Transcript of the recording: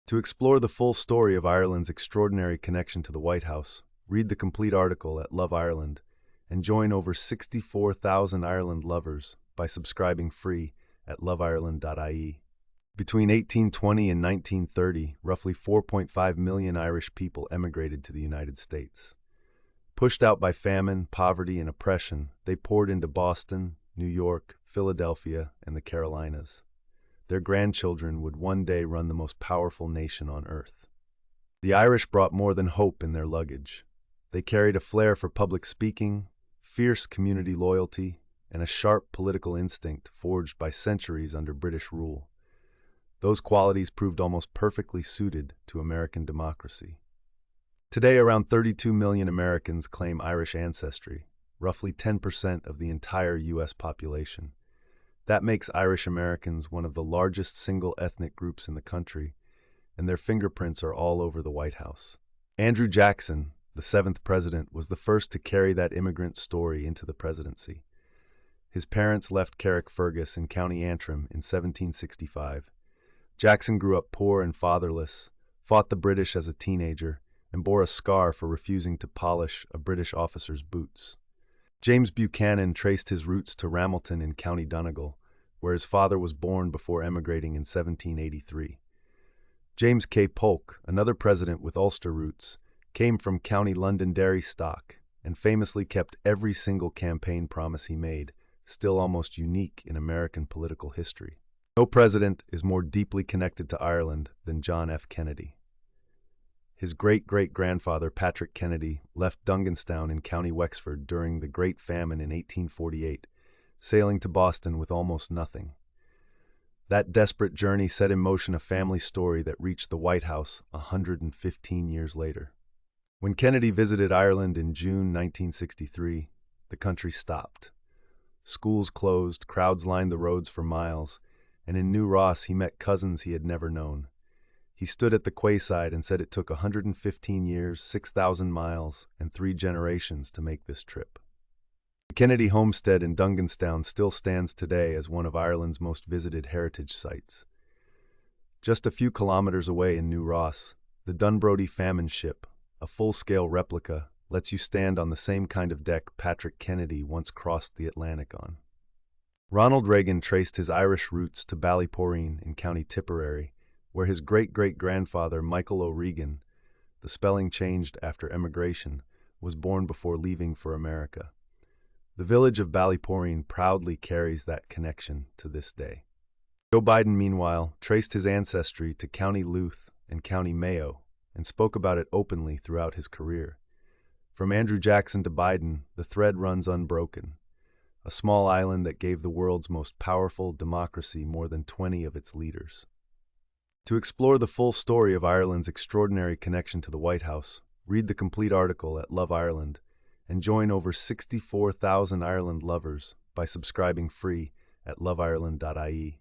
To explore the full story of Ireland's extraordinary connection to the White House, read the complete article at Love Ireland and join over 64,000 Ireland lovers by subscribing free at loveireland.ie. Between 1820 and 1930, roughly 4.5 million Irish people emigrated to the United States. Pushed out by famine, poverty, and oppression, they poured into Boston, New York, Philadelphia, and the Carolinas. Their grandchildren would one day run the most powerful nation on earth. The Irish brought more than hope in their luggage. They carried a flair for public speaking, fierce community loyalty, and a sharp political instinct forged by centuries under British rule. Those qualities proved almost perfectly suited to American democracy. Today, around 32 million Americans claim Irish ancestry, roughly 10% of the entire U.S. population. That makes Irish Americans one of the largest single ethnic groups in the country, and their fingerprints are all over the White House. Andrew Jackson, the 7th president, was the first to carry that immigrant story into the presidency. His parents left Carrickfergus in County Antrim in 1765. Jackson grew up poor and fatherless, fought the British as a teenager, and bore a scar for refusing to polish a British officer's boots. James Buchanan traced his roots to Ramelton in County Donegal, where his father was born before emigrating in 1783. James K. Polk, another president with Ulster roots, came from County Londonderry stock and famously kept every single campaign promise he made, still almost unique in American political history. No president is more deeply connected to Ireland than John F. Kennedy. His great-great-grandfather, Patrick Kennedy, left Dunganstown in County Wexford during the Great Famine in 1848, sailing to Boston with almost nothing. That desperate journey set in motion a family story that reached the White House 115 years later. When Kennedy visited Ireland in June 1963, the country stopped. Schools closed, crowds lined the roads for miles, and in New Ross he met cousins he had never known. He stood at the quayside and said it took 115 years, 6,000 miles, and 3 generations to make this trip. The Kennedy homestead in Dunganstown still stands today as one of Ireland's most visited heritage sites. Just a few kilometers away in New Ross, the Dunbrody famine ship, a full-scale replica, lets you stand on the same kind of deck Patrick Kennedy once crossed the Atlantic on. Ronald Reagan traced his Irish roots to Ballyporeen in County Tipperary, where his great-great-grandfather Michael O'Regan, the spelling changed after emigration, was born before leaving for America. The village of Ballyporeen proudly carries that connection to this day. Joe Biden, meanwhile, traced his ancestry to County Louth and County Mayo and spoke about it openly throughout his career. From Andrew Jackson to Biden, the thread runs unbroken. A small island that gave the world's most powerful democracy more than 20 of its leaders. To explore the full story of Ireland's extraordinary connection to the White House, read the complete article at Love Ireland and join over 64,000 Ireland lovers by subscribing free at loveireland.ie.